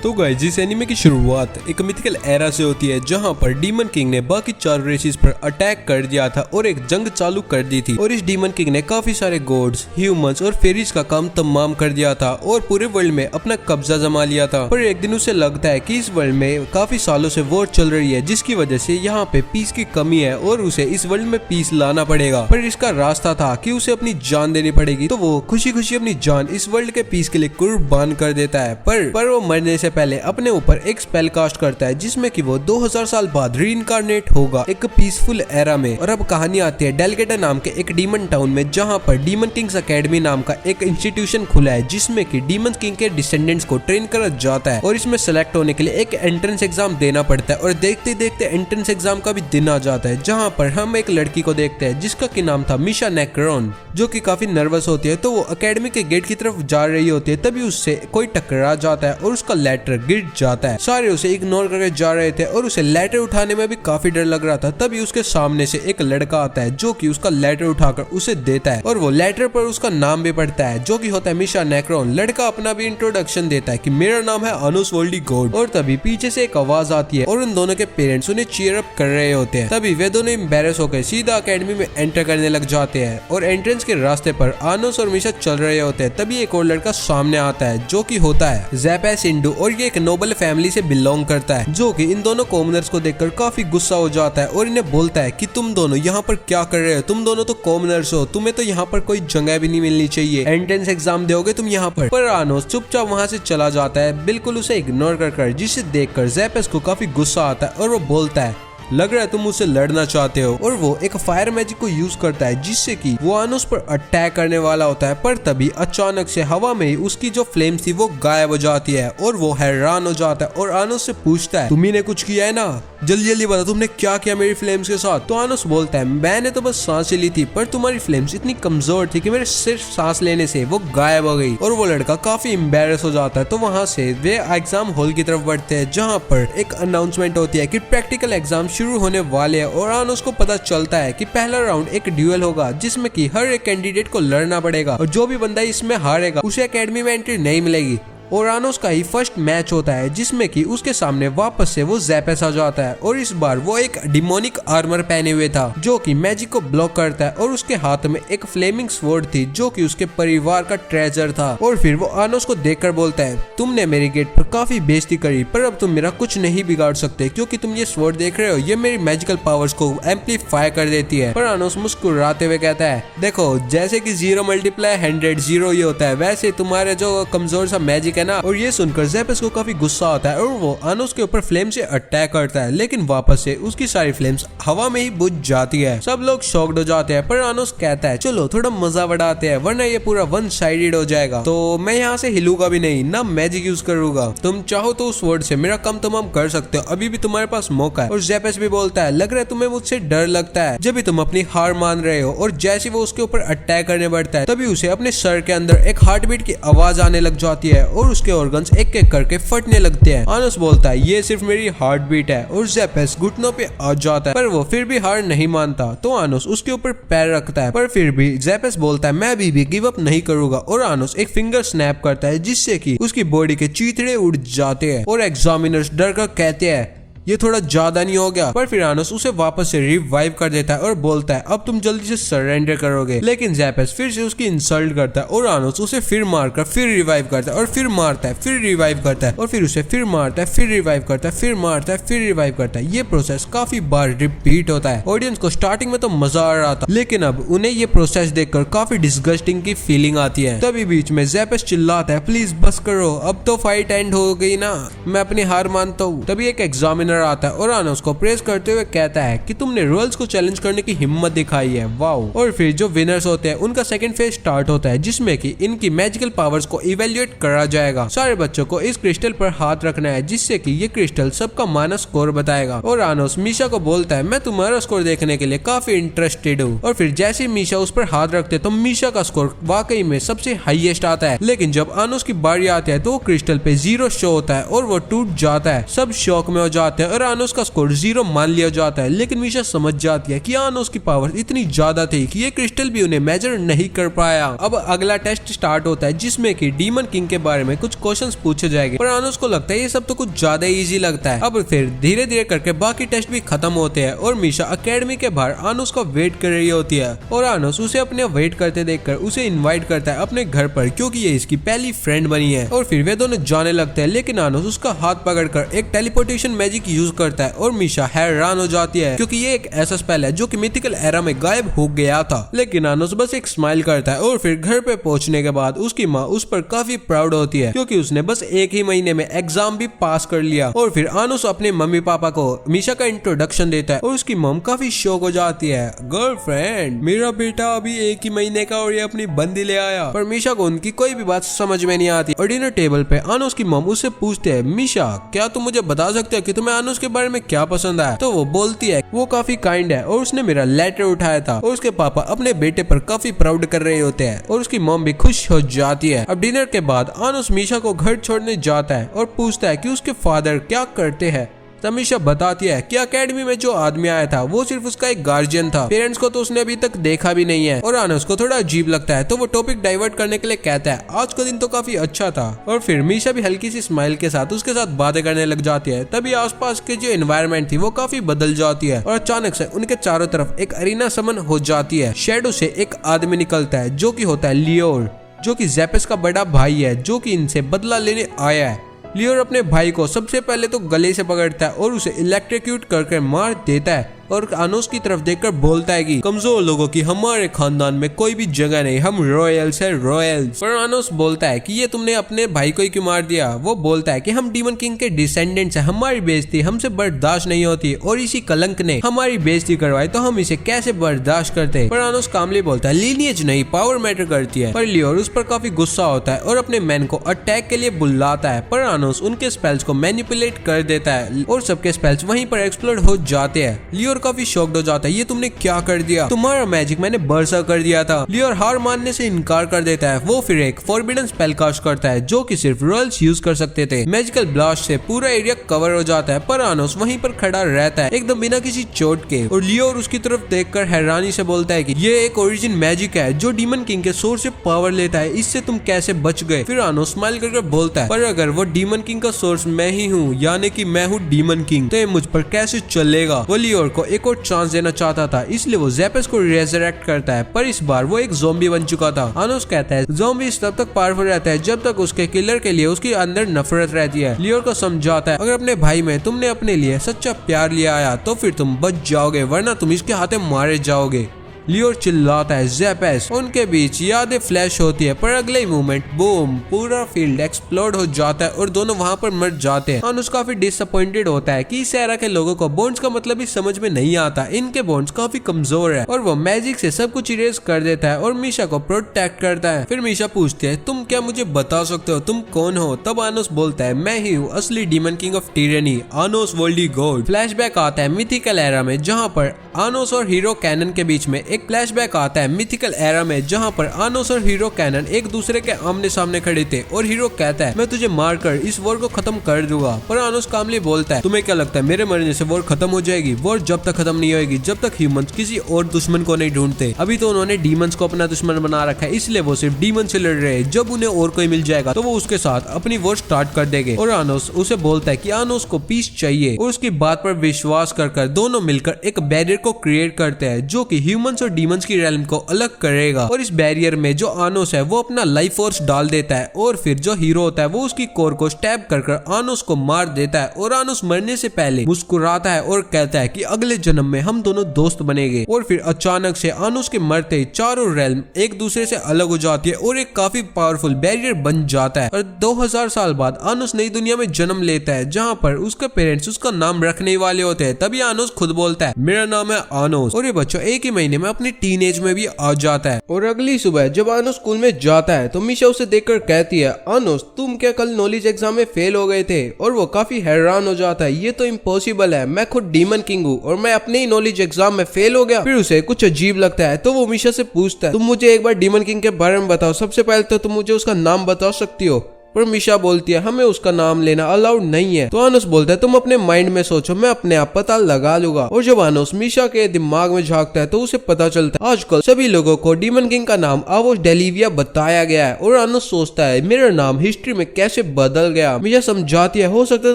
तो गाइस जिस एनिमे की शुरुआत एक मिथिकल एरा से होती है जहां पर डीमन किंग ने बाकी 4 रेसेस पर अटैक कर दिया था और एक जंग चालू कर दी थी। और इस डीमन किंग ने काफी सारे गॉड्स, ह्यूमंस और फेरीज का काम तमाम कर दिया था और पूरे वर्ल्ड में अपना कब्जा जमा लिया था। पर एक दिन उसे लगता है कि इस वर्ल्ड में काफी सालों से वॉर चल रही है जिसकी वजह से यहाँ पे पीस की कमी है और उसे इस वर्ल्ड में पीस लाना पड़ेगा। पर इसका रास्ता था कि उसे अपनी जान देनी पड़ेगी, तो वो खुशी खुशी अपनी जान इस वर्ल्ड के पीस के लिए कुर्बान कर देता है। पर वो मरने से पहले अपने ऊपर एक स्पेल कास्ट करता है जिसमें कि वो 2000 साल बाद रीइंकार्नेट होगा एक पीसफुल एरा में। और अब कहानी आती है डेलगेटा नाम के एक डीमन टाउन में जहाँ पर डीमन किंग्स एकेडमी नाम का एक इंस्टीट्यूशन खुला है जिसमें कि डीमन किंग के डिसेंडेंट्स को ट्रेन करा जाता है। और इसमें सेलेक्ट होने के लिए एक एंट्रेंस एग्जाम देना पड़ता है और देखते देखते एंट्रेंस एग्जाम का भी दिन आ जाता है जहाँ पर हम एक लड़की को देखते हैं जिसका की नाम था मिशा नेक्रोन, जो कि काफी नर्वस होती है। तो वो एकेडमी के गेट की तरफ जा रही होती है, तभी उससे कोई टकरा जाता है और उसका लेटर गिर जाता है। सारे उसे इग्नोर करके जा रहे थे और उसे लेटर उठाने में भी काफी डर लग रहा था। तभी उसके सामने से एक लड़का आता है जो कि उसका लेटर उठाकर उसे देता है और वो लेटर पर उसका नाम भी पढ़ता है जो कि होता है मिशा नेक्रोन। लड़का अपना भी इंट्रोडक्शन देता है कि मेरा नाम है अनुस वोल्डी गॉड। और तभी पीछे से एक आवाज आती है और उन दोनों के पेरेंट्स उन्हें चीयर अप कर रहे होते हैं। तभी वे दोनों एम्बैरेस होकर सीधा एकेडमी में एंटर करने लग जाते हैं और एंट्रेंस के रास्ते पर अनुस और मिशा चल रहे होते हैं। तभी एक और लड़का सामने आता है जो कि होता है ज़ैपेस इंडू और ये एक नोबल फैमिली से बिलोंग करता है, जो कि इन दोनों कॉमनर्स को देखकर काफी गुस्सा हो जाता है और इन्हें बोलता है कि तुम दोनों यहाँ पर क्या कर रहे हो, तुम दोनों तो कॉमनर्स हो, तुम्हें तो यहाँ पर कोई जगह भी नहीं मिलनी चाहिए, एंट्रेंस एग्जाम दोगे तुम यहाँ पर। आनोस चुपचाप वहाँ से चला जाता है बिल्कुल उसे इग्नोर कर, जिसे देखकर ज़ैपेस को काफी गुस्सा आता है और वो बोलता है लग रहा है तुम मुझसे लड़ना चाहते हो। और वो एक फायर मैजिक को यूज करता है जिससे कि वो आनोस पर अटैक करने वाला होता है। पर तभी अचानक से हवा में ही उसकी जो फ्लेम थी वो गायब हो जाती है और वो हैरान हो जाता है और आनोस से पूछता है तुम्ही ने कुछ किया है ना, जल्दी जल्दी बता तुमने क्या किया मेरी फ्लेम्स के साथ। तो आनोस बोलता है मैंने तो बस सांसें ली थी पर तुम्हारी फ्लेम्स इतनी कमजोर थी कि मेरे सिर्फ सांस लेने से वो गायब हो गई। और वो लड़का काफी एम्बैरेस हो जाता है। तो वहाँ से वे एग्जाम हॉल की तरफ बढ़ते हैं जहाँ पर एक अनाउंसमेंट होती है कि प्रैक्टिकल एग्जाम शुरू होने वाले हैं। और आनोस को पता चलता है कि पहला राउंड एक ड्यूएल होगा जिसमें कि हर एक कैंडिडेट को लड़ना पड़ेगा और जो भी बंदा इसमें हारेगा उसे एकेडमी में एंट्री नहीं मिलेगी। और आनोस का ही फर्स्ट मैच होता है जिसमें कि उसके सामने वापस से वो ज़ैपेस आ जाता है और इस बार वो एक डिमोनिक आर्मर पहने हुए था जो कि मैजिक को ब्लॉक करता है और उसके हाथ में एक फ्लेमिंग स्वॉर्ड थी जो कि उसके परिवार का ट्रेजर था। और फिर वो आनोस को देखकर बोलता है तुमने मेरे गेट पर काफी बेइज्जती करी पर अब तुम मेरा कुछ नहीं बिगाड़ सकते क्योंकि तुम ये स्वॉर्ड देख रहे हो, ये मेरी मैजिकल पावर्स को एम्पलीफाई कर देती है। पर आनोस मुस्कुराते हुए कहता है देखो जैसे कि 0 × 100 0 ही होता है, वैसे तुम्हारे जो कमजोर सा मैजिक ना। और ये सुनकर ज़ैपेस को काफी गुस्सा आता है और वो आनोस के ऊपर फ्लेम से अटैक करता है, लेकिन वापस से उसकी सारी फ्लेम्स हवा में ही बुझ जाती है। सब लोग शॉक्ड हो जाते हैं पर आनोस कहता है चलो थोड़ा मजा बढ़ाते हैं वरना ये पूरा वन साइडेड हो जाएगा। तो मैं यहाँ से हिलूंगा भी नहीं ना मैजिक यूज करूंगा, तुम चाहो तो उस वर्ड से मेरा कम तमाम कर सकते हो, अभी भी तुम्हारे पास मौका है। और ज़ैपेस भी बोलता है लग रहा है तुम्हें मुझसे डर लगता है, जब भी तुम अपनी हार मान रहे हो। और जैसे वो उसके ऊपर अटैक करने बढ़ता है तभी उसे अपने सर के अंदर एक हार्ट बीट की आवाज आने लग जाती है और उसके ऑर्गन्स एक एक करके फटने लगते हैं। आनोस बोलता है ये सिर्फ मेरी हार्ट बीट है और ज़ैपेस घुटनों पे आ जाता है पर वो फिर भी हार नहीं मानता। तो आनोस उसके ऊपर पैर रखता है पर फिर भी ज़ैपेस बोलता है मैं अभी भी गिव अप नहीं करूंगा। और आनोस एक फिंगर स्नैप करता है जिससे कि उसकी बॉडी के चीथड़े उड़ जाते हैं और एग्जामिनर्स डर कर कहते हैं ये थोड़ा ज्यादा नहीं हो गया। पर फिर आनोस उसे वापस से रिवाइव कर देता है और बोलता है अब तुम जल्दी से सरेंडर करोगे, लेकिन ज़ैपेस फिर से उसकी इंसल्ट करता है और आनोस उसे फिर मारकर फिर रिवाइव करता है और फिर मारता है फिर रिवाइव करता है और फिर उसे फिर मारता है फिर रिवाइव करता है फिर मारता है फिर रिवाइव करता है। ये प्रोसेस काफी बार रिपीट होता है। ऑडियंस को स्टार्टिंग में तो मजा आ रहा था लेकिन अब उन्हें ये प्रोसेस देखकर काफी डिस्गस्टिंग की फीलिंग आती है। तभी बीच में ज़ैपेस चिल्लाता है प्लीज बस करो, अब तो फाइट एंड हो गई ना, मैं अपनी हार मानता हूँ। तभी एक एग्जामिनर आता है और आनोस को प्रेज करते हुए कहता है कि तुमने रूल्स को चैलेंज करने की हिम्मत दिखाई है, वाओ। और फिर जो विनर्स होते हैं उनका सेकंड फेज स्टार्ट होता है जिसमें कि इनकी मैजिकल पावर्स को इवेल्युएट करा जाएगा। सारे बच्चों को इस क्रिस्टल पर हाथ रखना है जिससे कि ये क्रिस्टल सबका माइनस स्कोर बताएगा। और आनोस मिशा को बोलता है मैं तुम्हारा स्कोर देखने के लिए काफी इंटरेस्टेड हूँ। और फिर जैसे मिशा उस पर हाथ रखते तो मिशा का स्कोर वाकई में सबसे हाईएस्ट आता है, लेकिन जब आनोस की बारी आती है तो वो क्रिस्टल पे 0 शो होता है और वो टूट जाता है। सब शॉक में हो जाते हैं और आनोस का स्कोर 0 मान लिया जाता है। लेकिन मीशा समझ जाती है कि आनोस की पावर इतनी ज्यादा थी कि ये क्रिस्टल भी उन्हें मेजर नहीं कर पाया। अब अगला टेस्ट स्टार्ट होता है जिसमें कि डीमन किंग के बारे में कुछ क्वेश्चंस पूछे जाएंगे, पर आनोस को लगता है ये सब तो कुछ ज्यादा इजी लगता है। अब फिर धीरे धीरे करके बाकी टेस्ट भी खत्म होते हैं और मीशा अकेडमी के बाहर आनोस का वेट कर रही होती है और आनोस उसे अपने वेट करते देखकर उसे इनवाइट करता है अपने घर पर, क्योंकि ये इसकी पहली फ्रेंड बनी है। और फिर वे दोनों जाने लगते हैं, लेकिन आनोस उसका हाथ पकड़कर एक टेलीपोर्टेशन मैजिक यूज करता है और मीशा हैरान हो जाती है क्योंकि ये एक ऐसा स्पेल है जो कि मिथिकल एरा में गायब हो गया था। लेकिन आनोस बस एक स्माइल करता है और फिर घर पे पहुंचने के बाद उसकी माँ उस पर काफी प्राउड होती है क्योंकि उसने बस एक ही महीने में एग्जाम भी पास कर लिया। और फिर आनोस अपने मम्मी पापा को मीशा का इंट्रोडक्शन देता है और उसकी मम काफी शॉक हो जाती है। गर्लफ्रेंड, मेरा बेटा अभी एक ही महीने का और ये अपनी बंदी ले आया। पर मीशा को उनकी कोई भी बात समझ में नहीं आती और डिनर टेबल पे आनोस की मम उससे पूछते हैं, मीशा क्या तुम मुझे बता सकते हो कि तुम्हें आनोस के बारे में क्या पसंद है? तो वो बोलती है वो काफी काइंड है और उसने मेरा लेटर उठाया था। और उसके पापा अपने बेटे पर काफी प्राउड कर रहे होते हैं और उसकी मम भी खुश हो जाती है। अब डिनर के बाद आनोस मीशा को घर छोड़ने जाता है और पूछता है कि उसके फादर क्या करते हैं। तमीशा बताती है कि एकेडमी में जो आदमी आया था वो सिर्फ उसका एक गार्जियन था, पेरेंट्स को तो उसने अभी तक देखा भी नहीं है। और आनोस को थोड़ा अजीब लगता है तो वो टॉपिक डाइवर्ट करने के लिए कहता है आज का दिन तो काफी अच्छा था। और फिर मीशा भी हल्की सी स्माइल के साथ उसके साथ बातें करने लग जाती है। तभी आसपास के जो एनवायरनमेंट थी वो काफी बदल जाती है और अचानक से उनके चारों तरफ एक अरीना समन हो जाती है। शेडो से एक आदमी निकलता है जो की होता है लियोर, जो की जेपेस का बड़ा भाई है जो की इनसे बदला लेने आया है। लियोर अपने भाई को सबसे पहले तो गले से पकड़ता है और उसे इलेक्ट्रिक्यूट करके मार देता है और आनोस की तरफ देखकर बोलता है कि कमजोर लोगों की हमारे खानदान में कोई भी जगह नहीं, हम रॉयल्स है रॉयल्स। पर आनोस बोलता है कि ये तुमने अपने भाई को ही क्यों मार दिया? वो बोलता है कि हम डीमन किंग के डिसेंडेंट्स हैं, हमारी बेइज्जती हमसे बर्दाश्त नहीं होती और इसी कलंक ने हमारी बेइज्जती करवाई तो हम इसे कैसे बर्दाश्त करते। पर आनोस कामली बोलता है लीनिएज नहीं, पावर मैटर करती है। पर लियोर उस पर काफी गुस्सा होता है और अपने मैन को अटैक के लिए बुलाता है, पर आनोस उनके स्पेल्स को मैनिपुलेट कर देता है और सबके स्पेल्स वहीं पर एक्सप्लोड हो जाते हैं। लियोर काफी शॉक्ड हो जाता है, ये तुमने क्या कर दिया? तुम्हारा मैजिक मैंने बर्सा कर दिया था। लियोर हार मानने से इनकार कर देता है। वो फिर एक फॉरबिडन स्पेल कास्ट करता है जो कि सिर्फ रॉयल्स यूज कर सकते थे। मैजिकल ब्लास्ट से पूरा एरिया कवर हो जाता है पर आनोस वहीं पर खड़ा रहता है एकदम बिना किसी चोट के। और लियोर उसकी तरफ देखकर हैरानी से बोलता है कि ये एक ओरिजिन मैजिक है जो डीमन किंग के सोर्स से पावर लेता है, इससे तुम कैसे बच गए? फिर आनोस स्माइल करके बोलता है पर अगर वो डीमन किंग का सोर्स मैं ही हूँ, यानी कि मैं हूँ डीमन किंग, तो ये मुझ पर कैसे चलेगा? वो लियोर को एक और चांस देना चाहता था इसलिए वो जेपेस को रेजरेक्ट करता है, पर इस बार वो एक ज़ॉम्बी बन चुका था। आनोस कहता है ज़ॉम्बी तब तक पावरफुल रहता है जब तक उसके किलर के लिए उसके अंदर नफरत रहती है। लियोर को समझाता है अगर अपने भाई में तुमने अपने लिए सच्चा प्यार लिया आया तो फिर तुम बच जाओगे, वरना तुम इसके हाथे मारे जाओगे। लियोर चिल्लाता है जेपेस। उनके बीच यादें फ्लैश होती है पर अगले ही मोमेंट बूम, पूरा फील्ड एक्सप्लोड हो जाता है और दोनों वहां पर मर जाते हैं। आनोस काफी डिसअपॉइंटेड होता है कि इस एरा के लोगों को बॉन्ड्स का मतलब भी समझ में नहीं आता, इनके बॉन्ड्स काफी कमजोर है। और वो मैजिक से सब कुछ इरेज कर देता है और मीशा को प्रोटेक्ट करता है। फिर मीशा पूछती है तुम क्या मुझे बता सकते हो तुम कौन हो? तब आनोस बोलता है मैं ही हूँ असली demon king of tyranny, Anos Voldigoad. Flashback आता है मिथिकल एरा में जहाँ पर आनोस और हीरो कैनन के बीच में। एक फ्लैशबैक आता है मिथिकल एरा में जहां पर आनोस और हीरो कैनन एक दूसरे के आमने सामने खड़े थे और हीरो कहता है मैं तुझे मारकर इस वॉर को खत्म कर दूंगा। पर आनोस कामली बोलता है तुम्हें क्या लगता है मेरे मरने से वॉर खत्म हो जाएगी? वॉर जब तक खत्म नहीं होगी जब तक ह्यूमंस किसी और दुश्मन को नहीं ढूंढते। अभी तो उन्होंने डीमंस को अपना दुश्मन बना रखा है इसलिए वो सिर्फ डीमन से लड़ रहे हैं। जब उन्हें और कोई मिल जाएगा तो वो उसके साथ अपनी वॉर स्टार्ट कर देंगे। और आनोस उसे बोलता है कि आनोस को पीस चाहिए और उसकी बात पर विश्वास कर दोनों मिलकर एक बैरियर को क्रिएट करते हैं जो कि ह्यूमंस और डीमंस की रेलम को अलग करेगा। और इस बैरियर में जो आनोस है वो अपना लाइफ फोर्स डाल देता है और फिर जो हीरो होता है वो उसकी कोर को स्टैब कर आनोस को मार देता है। और आनोस मरने से पहले मुस्कुराता है और कहता है कि अगले जन्म में हम दोनों दोस्त बनेंगे। और फिर अचानक से आनोस के मरते चारों रेलम एक दूसरे से अलग हो जाती है और एक काफी पावरफुल बैरियर बन जाता है। और 2000 साल बाद आनोस नई दुनिया में जन्म लेता है जहाँ पर उसके पेरेंट्स उसका नाम रखने वाले होते हैं। तभी आनोस खुद बोलता है मेरा नाम है आनोस। और ये बच्चा एक ही महीने में अपनी टीनेज में भी आ जाता है। और अगली सुबह जब आनोस स्कूल में जाता है तो मीशा उसे देखकर कहती है आनोस तुम क्या कल नॉलेज एग्जाम में फेल हो गए थे? और वो काफी हैरान हो जाता है ये तो इम्पॉसिबल है, मैं खुद डीमन किंग हूँ और मैं अपने ही नॉलेज एग्जाम में फेल हो गया। फिर उसे कुछ अजीब लगता है तो वो मीशा से पूछता है तुम मुझे एक बार डीमन किंग के बारे में बताओ, सबसे पहले तो तुम मुझे उसका नाम बता सकती हो? पर मिशा बोलती है हमें उसका नाम लेना अलाउड नहीं है। तो आनोस बोलता है तुम अपने माइंड में सोचो, मैं अपने आप पता लगा लूंगा। और जब आनोस मिशा के दिमाग में झांकता है तो उसे पता चलता है आजकल सभी लोगों को डीमन किंग का नाम आवोस डेलिविया बताया गया है। और आनोस सोचता है मेरा नाम हिस्ट्री में कैसे बदल गया। मिशा समझाती है हो सकता है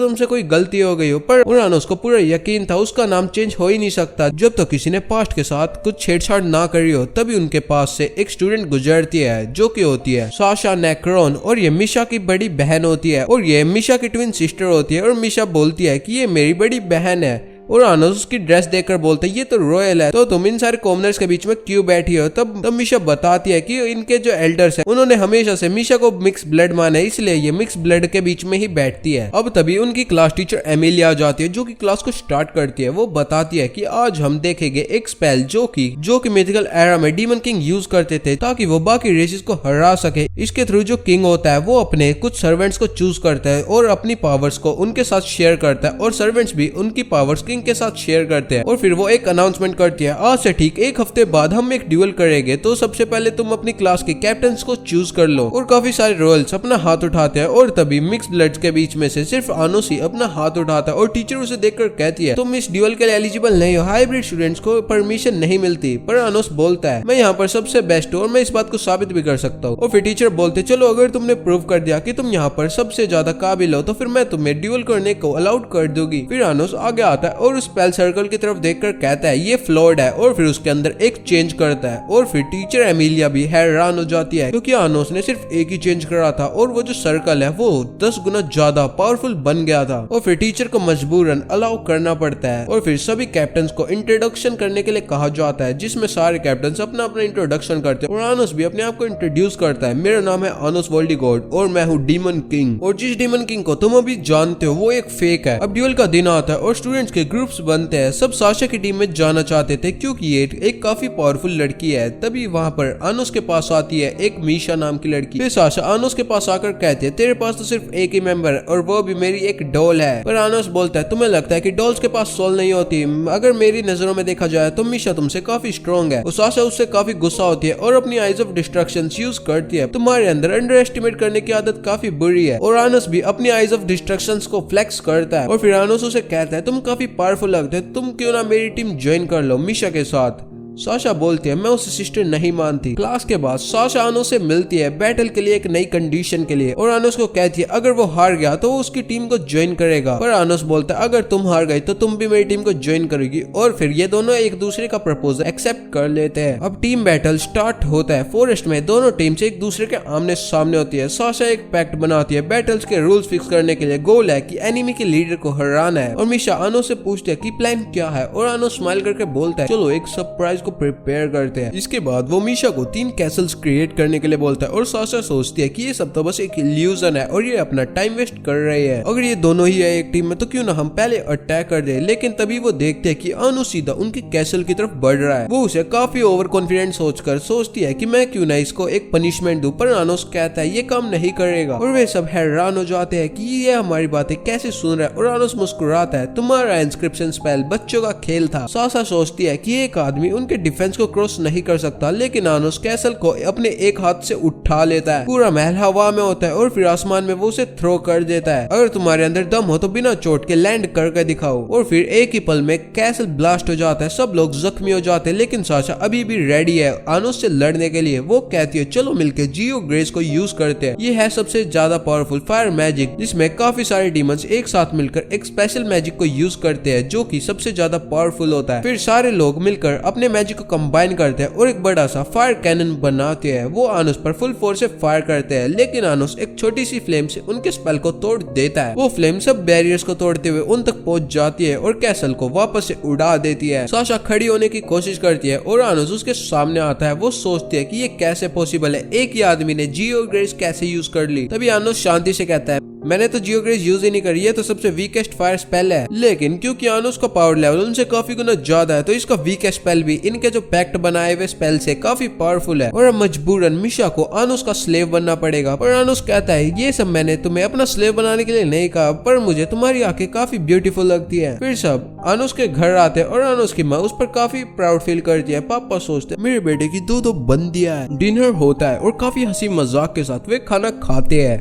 तुमसे कोई गलती हो गई हो, पर आनोस को पूरा यकीन था उसका नाम चेंज हो ही नहीं सकता जब तक किसी ने पास्ट के साथ कुछ छेड़छाड़ ना करी हो। तभी उनके पास से एक स्टूडेंट गुजरती है जो कि होती है साशा नेक्रोन, और ये मिशा की बड़ी बहन होती है और ये मिशा की ट्विन सिस्टर होती है। और मिशा बोलती है कि ये मेरी बड़ी बहन है। और आनोस उसकी ड्रेस देखकर बोलते ये तो रॉयल है, तो तुम इन सारे कॉमनर्स के बीच में क्यों बैठी हो। तब मिशा बताती है कि इनके जो एल्डर्स हैं उन्होंने हमेशा से मिशा को मिक्स ब्लड माना है, इसलिए ये मिक्स ब्लड के बीच में ही बैठती है। अब तभी उनकी क्लास टीचर एमिलिया आ जाती है जो कि क्लास को स्टार्ट करती है। वो बताती है कि आज हम देखेंगे एक स्पेल जो कि मिथिकल एरा में डीमन किंग यूज करते थे ताकि वो बाकी रेसेस को हरा सके। इसके थ्रू जो किंग होता है वो अपने कुछ सर्वेंट्स को चूज करता है और अपनी पावर्स को उनके साथ शेयर करता है, और सर्वेंट्स भी उनकी पावर्स के साथ शेयर करते हैं। और फिर वो एक अनाउंसमेंट करती है आज से ठीक एक हफ्ते बाद हम एक ड्यूल करेंगे, तो सबसे पहले तुम अपनी क्लास के कैप्टन्स को चूज कर लो। और काफी सारे रॉयल्स अपना हाथ उठाते हैं और तभी मिक्स ब्लड्स के बीच में से सिर्फ आनोस ही अपना हाथ उठाता है। और टीचर उसे देखकर कहती है तुम इस ड्यूल के लिए एलिजिबल नहीं हो, हाइब्रिड स्टूडेंट्स को परमिशन नहीं मिलती। पर आनोस बोलता है मैं यहाँ पर सबसे बेस्ट हूँ और मैं इस बात को साबित भी कर सकता हूँ। और फिर टीचर बोलते चलो अगर तुमने प्रूव कर दिया कि तुम यहाँ पर सबसे ज्यादा काबिल हो तो फिर मैं तुम्हें ड्यूल करने को अलाउड कर दूंगी। फिर आनोस आगे आता है और उस सर्कल की तरफ देखकर कहता है ये फ्लॉड है, और फिर उसके अंदर एक चेंज करता है। और फिर टीचर एमिलिया भी हैरान हो जाती है क्योंकि आनोस ने सिर्फ एक ही चेंज करा था और वो जो सर्कल है वो 10 गुना ज्यादा पावरफुल बन गया था। और फिर टीचर को मजबूरन अलाउ करना पड़ता है। और फिर सभी कैप्टन्स को इंट्रोडक्शन करने के लिए कहा जाता है जिसमें सारे कैप्टन्स अपना अपना इंट्रोडक्शन करते हैं। और आनोस भी अपने आप को इंट्रोड्यूस करता है, मेरा नाम है आनोस वोल्डिगोर्ड और मैं हूँ डीमन किंग, और जिस डीमन किंग को तुम अभी जानते हो वो एक फेक है। अब ड्यूल का दिन आता है और स्टूडेंट्स के ग्रुप्स बनते हैं। सब साशा की टीम में जाना चाहते थे क्योंकि ये एक काफी पावरफुल लड़की है। तभी वहाँ पर आनोस के पास आती है एक मीशा नाम की लड़की। फिर साशा आनोस के पास आकर कहती है तेरे पास तो सिर्फ एक ही मेंबर है और वो भी मेरी एक डॉल है। पर आनोस बोलता है तुम्हें लगता है कि डॉल्स के पास सोल नहीं होती, अगर मेरी नजरों में देखा जाए तो मीशा तुमसे काफी स्ट्रॉन्ग है। और साशा उससे काफी गुस्सा होती है और अपनी आइज ऑफ डिस्ट्रक्शन यूज करती है। तुम्हारे अंदर अंडर एस्टिमेट करने की आदत काफी बुरी है। और आनोस भी अपनी आइज ऑफ डिस्ट्रक्शन को फ्लेक्स करता है। और फिर आनोस उसे कहता है तुम काफी पावरफुल लगते हो, तुम क्यों ना मेरी टीम ज्वाइन कर लो मीशा के साथ। साशा बोलती है मैं उसे सिस्टर नहीं मानती। क्लास के बाद साशा आनोस से मिलती है बैटल के लिए एक नई कंडीशन के लिए, और आनोस को कहती है अगर वो हार गया तो वो उसकी टीम को ज्वाइन करेगा। पर आनोस बोलता है अगर तुम हार गई तो तुम भी मेरी टीम को ज्वाइन करेगी। और फिर ये दोनों एक दूसरे का प्रपोजल एक्सेप्ट कर लेते हैं। अब टीम बैटल स्टार्ट होता है। फॉरेस्ट में दोनों टीम्स एक दूसरे के आमने सामने होती है। साशा एक पैक्ट बनाती है बैटल्स के रूल्स फिक्स करने के लिए। गोल है कि एनिमी के लीडर को हराना है। और मिशा आनोस से पूछती है कि प्लान क्या है, और आनोस स्माइल करके बोलता है चलो एक सरप्राइज को प्रिपेयर करते हैं। इसके बाद वो मीशा को 3 कैसल्स क्रिएट करने के लिए बोलता है। और साशा सोचती है कि ये सब तो बस एक इल्यूजन है और ये अपना टाइम वेस्ट कर रहे हैं। अगर ये दोनों ही है एक टीम में तो क्यों ना हम पहले अटैक कर दे। लेकिन तभी वो देखते हैं कि आनोस सीधा उनके कैसल की तरफ बढ़ रहा है। वो उसे काफी ओवर कॉन्फिडेंट सोचकर सोचती है कि मैं क्यों ना इसको एक पनिशमेंट दूं, पर आनोस कहता है ये काम नहीं करेगा। और वे सब हैरान हो जाते हैं कि ये हमारी बातें कैसे सुन रहा है। और आनोस मुस्कुराता है तुम्हारा इंस्क्रिप्शन स्पेल बच्चों का खेल था। साशा सोचती है कि एक आदमी उनके डिफेंस को क्रॉस नहीं कर सकता, लेकिन आनोस कैसल को अपने एक हाथ से उठा लेता है। पूरा महल हवा में होता है और फिर आसमान में वो उसे थ्रो कर देता है। अगर तुम्हारे अंदर दम हो तो बिना चोट के लैंड करके दिखाओ। और फिर एक ही पल में कैसल ब्लास्ट हो जाता है, सब लोग जख्मी हो जाते हैं। लेकिन साशा अभी भी रेडी है आनोस से लड़ने के लिए। वो कहती है चलो मिलकर जियो ग्रेस को यूज करते हैं। ये है सबसे ज्यादा पावरफुल फायर मैजिक जिसमें काफी सारे डीमंस एक साथ मिलकर एक स्पेशल मैजिक को यूज करते हैं जो कि सबसे ज्यादा पावरफुल होता है। फिर सारे लोग मिलकर अपने मैजिक को कंबाइन करते हैं और एक बड़ा सा फायर कैनन बनाते हैं। वो आनोस पर फुल फोर्स से फायर करते हैं, लेकिन आनोस एक छोटी सी फ्लेम से उनके स्पेल को तोड़ देता है। वो फ्लेम सब बैरियर्स को तोड़ते हुए उन तक पहुंच जाती है और कैसल को वापस से उड़ा देती है। साशा खड़ी होने की कोशिश करती है और आनोस उसके सामने आता है। वो सोचती है कि ये कैसे पॉसिबल है, एक ही आदमी ने जियो ग्रेस कैसे यूज कर ली। तभी आनोस शांति से कहता है मैंने तो जियो ग्रेस यूज ही नहीं करी है, तो सबसे वीकेस्ट फायर स्पेल है। लेकिन क्योंकि आनोस का पावर लेवल उनसे काफी गुना ज्यादा है तो इसका वीकेस्ट स्पेल भी इनके जो पैक्ट बनाए हुए स्पेल से काफी पावरफुल है। और अब मजबूरन मिशा को आनोस का स्लेव बनना पड़ेगा। पर आनोस कहता है ये सब मैंने तुम्हें अपना स्लेव बनाने के लिए नहीं कहा, पर मुझे तुम्हारी आंखें काफी ब्यूटीफुल लगती है। फिर सब आनोस के घर आते हैं और आनोस की माँ उस पर काफी प्राउड फील करती है। पापा सोचते हैं मेरे बेटे की दो बंदियां हैं। डिनर होता है और काफी हंसी मजाक के साथ वे खाना खाते हैं।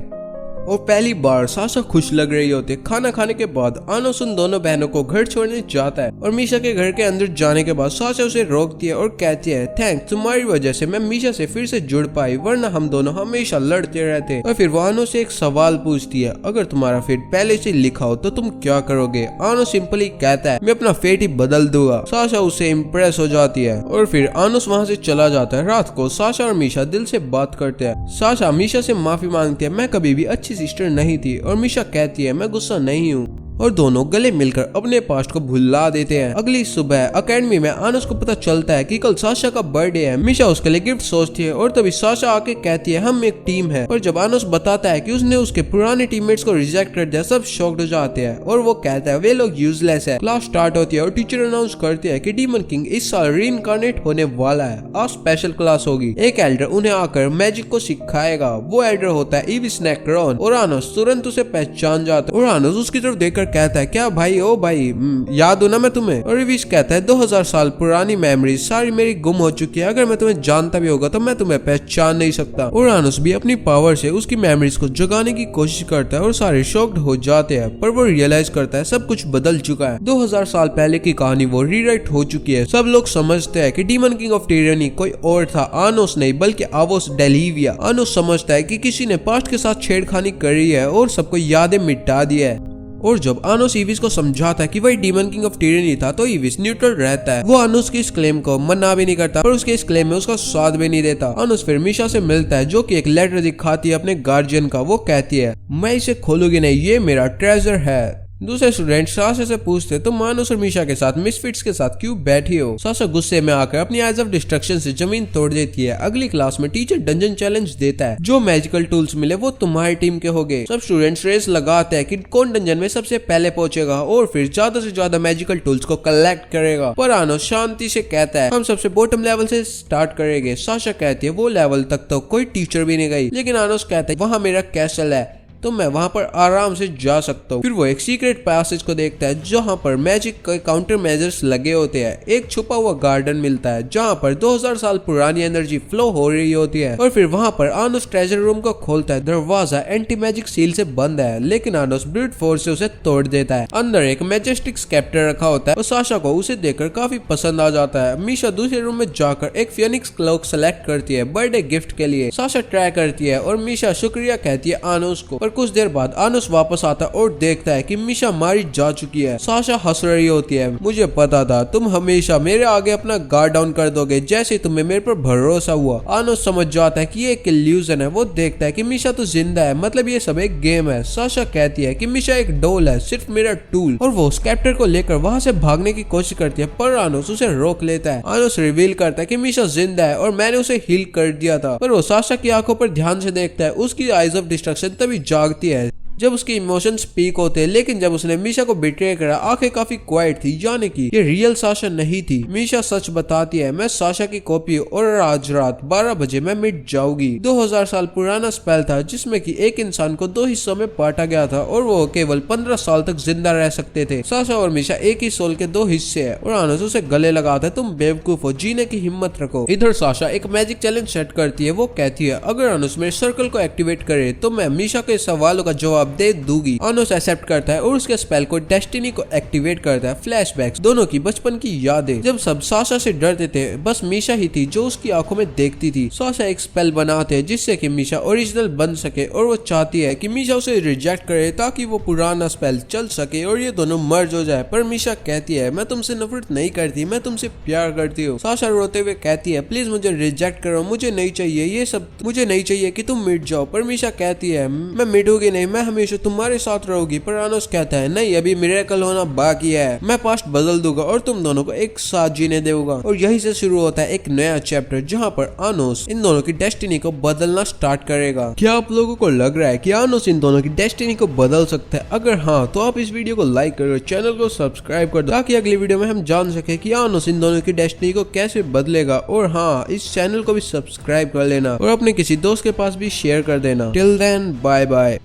और पहली बार साशा खुश लग रही होती। खाना खाने के बाद आनोस उन दोनों बहनों को घर छोड़ने जाता है और मीशा के घर के अंदर जाने के बाद साशा उसे रोकती है और कहती है थैंक्स, तुम्हारी वजह से मैं मीशा से फिर से जुड़ पाई, वरना हम दोनों हमेशा लड़ते रहते। और फिर वो आनोस से एक सवाल पूछती है, अगर तुम्हारा फेट पहले से लिखा हो तो तुम क्या करोगे? आनोस सिंपली कहता है मैं अपना फेट ही बदल दूंगा। साशा उससे इम्प्रेस हो जाती है और फिर आनोस वहाँ से चला जाता है। रात को साशा और मीशा दिल से बात करते हैं। साशा मीशा से माफी मांगती है, मैं कभी भी अच्छी सिस्टर नहीं थी, और मीशा कहती है मैं गुस्सा नहीं हूँ, और दोनों गले मिलकर अपने पास्ट को भुला देते हैं। अगली सुबह अकेडमी में आनोस को पता चलता है कि कल साशा का बर्थडे है। मीशा उसके लिए गिफ्ट सोचती है और तभी साशा आके कहती है हम एक टीम है। और जब आनोस बताता है कि उसने उसके पुराने टीममेट्स को रिजेक्ट कर दिया, सब शॉक्ड हो जाते हैं और वो कहता है वे लोग यूजलेस है। क्लास स्टार्ट होती है और टीचर अनाउंस करती है कि डीमन किंग इस साल रीइंकार्नेट होने वाला है, आज स्पेशल क्लास होगी। एक एल्डर उन्हें आकर मैजिक को सिखाएगा। वो एल्डर होता है ईविस नेक्रोन और आनोस तुरंत उसे पहचान जाता है और आनोस उसकी तरफ देखकर कहता है क्या भाई, ओ भाई याद हो ना मैं तुम्हें? और ईविस कहता है 2000 साल पुरानी मेमोरीज सारी मेरी गुम हो चुकी है, अगर मैं तुम्हें जानता भी होगा तो मैं तुम्हें पहचान नहीं सकता। और आनोस भी अपनी पावर से उसकी मेमोरीज को जगाने की कोशिश करता है और सारे शॉक्ड हो जाते हैं, पर वो रियलाइज करता है सब कुछ बदल चुका है। 2000 साल पहले की कहानी वो रीराइट हो चुकी है। सब लोग समझते हैं कि डीमन किंग ऑफ टिरानी कोई और था, आनोस नहीं बल्कि आवोस डेलिविया। आनोस समझता है कि किसी ने पास्ट के साथ छेड़खानी करी है और सबको यादें मिटा दी है। और जब आनोस ईविस को समझाता है कि वही डीमन किंग ऑफ टिरानी था तो ईविस न्यूट्रल रहता है। वो आनोस की इस क्लेम को मना भी नहीं करता पर उसके इस क्लेम में उसका साथ भी नहीं देता। आनोस फिर मीशा से मिलता है जो कि एक लेटर दिखाती है अपने गार्जियन का। वो कहती है मैं इसे खोलूंगी नहीं, ये मेरा ट्रेजर है। दूसरे स्टूडेंट साशा से पूछते तुम आनोस और मीशा के साथ मिसफिट्स के साथ क्यों बैठी हो? साशा गुस्से में आकर अपनी आइज ऑफ डिस्ट्रक्शन से जमीन तोड़ देती है। अगली क्लास में टीचर डंजन चैलेंज देता है, जो मैजिकल टूल्स मिले वो तुम्हारी टीम के होंगे। सब स्टूडेंट्स रेस लगाते हैं कि कौन डंजन में सबसे पहले पहुंचेगा और फिर ज्यादा से ज्यादा मैजिकल टूल्स को कलेक्ट करेगा। पर आनोस शांति से कहता है हम सबसे बॉटम लेवल से स्टार्ट करेंगे। साशा कहती है वो लेवल तक तो कोई टीचर भी नहीं गई, लेकिन आनोस कहता है वहाँ मेरा कैसल है तो मैं वहां पर आराम से जा सकता हूँ। फिर वो एक सीक्रेट पैसेज को देखता है जहां पर मैजिक के काउंटर मेजर्स लगे होते हैं। एक छुपा हुआ गार्डन मिलता है जहां पर 2000 साल पुरानी एनर्जी फ्लो हो रही होती है। और फिर वहां पर आनोस ट्रेजर रूम को खोलता है। दरवाजा एंटी मैजिक सील से बंद है, लेकिन आनोस ब्रूट फोर्स से उसे तोड़ देता है। अंदर एक मैजेस्टिक स्केप्टर रखा होता है और साशा को उसे देखकर काफी पसंद आ जाता है। मीशा दूसरे रूम में जाकर एक फिनिक्स क्लोक सेलेक्ट करती है बर्थडे गिफ्ट के लिए। साशा ट्राई करती है और मीशा शुक्रिया कहती है आनोस को। पर कुछ देर बाद आनोस वापस आता है और देखता है कि मीशा मारी जा चुकी है। साशा हंस रही होती है, मुझे पता था तुम हमेशा मेरे आगे अपना गार्ड डाउन कर दोगे जैसे तुम्हें मेरे पर भरोसा हुआ। आनोस समझ जाता है कि ये एक इल्यूजन है। वो देखता है कि मीशा तो जिंदा है, मतलब ये सब एक गेम है। साशा कहती है कि मीशा एक डोल है, सिर्फ मेरा टूल, और वो स्केप्टर को लेकर वहां से भागने की कोशिश करती है पर आनोस उसे रोक लेता है। आनोस रिवील करता है कि मीशा जिंदा है और मैंने उसे हील कर दिया था। पर वो साशा की आंखों पर ध्यान से देखता है, उसकी आइज ऑफ डिस्ट्रक्शन तभी जागती है जब उसके इमोशंस पीक होते हैं। लेकिन जब उसने मीशा को बिट्रे करा आंखें काफी क्वाइट थी, यानी कि ये रियल साशा नहीं थी। मीशा सच बताती है मैं साशा की कॉपी हूँ और आज रात 12 बजे मैं मिट जाऊंगी। 2000 साल पुराना स्पेल था जिसमें कि एक इंसान को 2 हिस्सों में बांटा गया था और वो केवल 15 साल तक जिंदा रह सकते थे। साशा और मीशा एक ही सोल के 2 हिस्से है और आनोस उसे गले लगाता है तुम बेवकूफ हो, जीने की हिम्मत रखो। इधर साशा एक मैजिक चैलेंज सेट करती है। वो कहती है अगर आनोस मेरे सर्कल को एक्टिवेट करे तो मैं मीशा के सवालों का जवाब दे दूंगी। आनोस एक्सेप्ट करता है और उसके स्पेल को डेस्टिनी को एक्टिवेट करता है। फ्लैशबैक्स दोनों की बचपन की यादें, जब सब साशा से डरते थे बस मीशा ही थी जो उसकी आंखों में देखती थी। साशा एक स्पेल बनाते हैं जिससे कि मीशा ओरिजिनल बन सके और वो चाहती है कि मीशा उसे रिजेक्ट करे ताकि वो पुराना स्पेल चल सके और ये दोनों मर्ज हो जाए। पर मीशा कहती है मैं तुमसे नफरत नहीं करती, मैं तुमसे प्यार करती हूँ। साशा रोते हुए कहती है प्लीज मुझे रिजेक्ट करो, मुझे नहीं चाहिए ये सब, मुझे नहीं चाहिए कि तुम मिट जाओ। पर मीशा कहती है मैं मिटूंगी नहीं, मैं हमेशा तुम्हारे साथ रहोगी। पर आनोस कहता है नहीं, अभी मिरेकल होना बाकी है, मैं पास्ट बदल दूंगा और तुम दोनों को एक साथ जीने दूंगा। और यही से शुरू होता है एक नया चैप्टर जहाँ पर आनोस इन दोनों की डेस्टिनी को बदलना स्टार्ट करेगा। क्या आप लोगों को लग रहा है कि आनोस इन दोनों की डेस्टिनी को बदल सकता है? अगर हाँ तो आप इस वीडियो को लाइक करो, चैनल को सब्सक्राइब कर दो ताकि अगली वीडियो में हम जान सके कि आनोस इन दोनों की डेस्टिनी को कैसे बदलेगा। और हाँ, इस चैनल को भी सब्सक्राइब कर लेना और अपने किसी दोस्त के पास भी शेयर कर देना। Till then bye bye.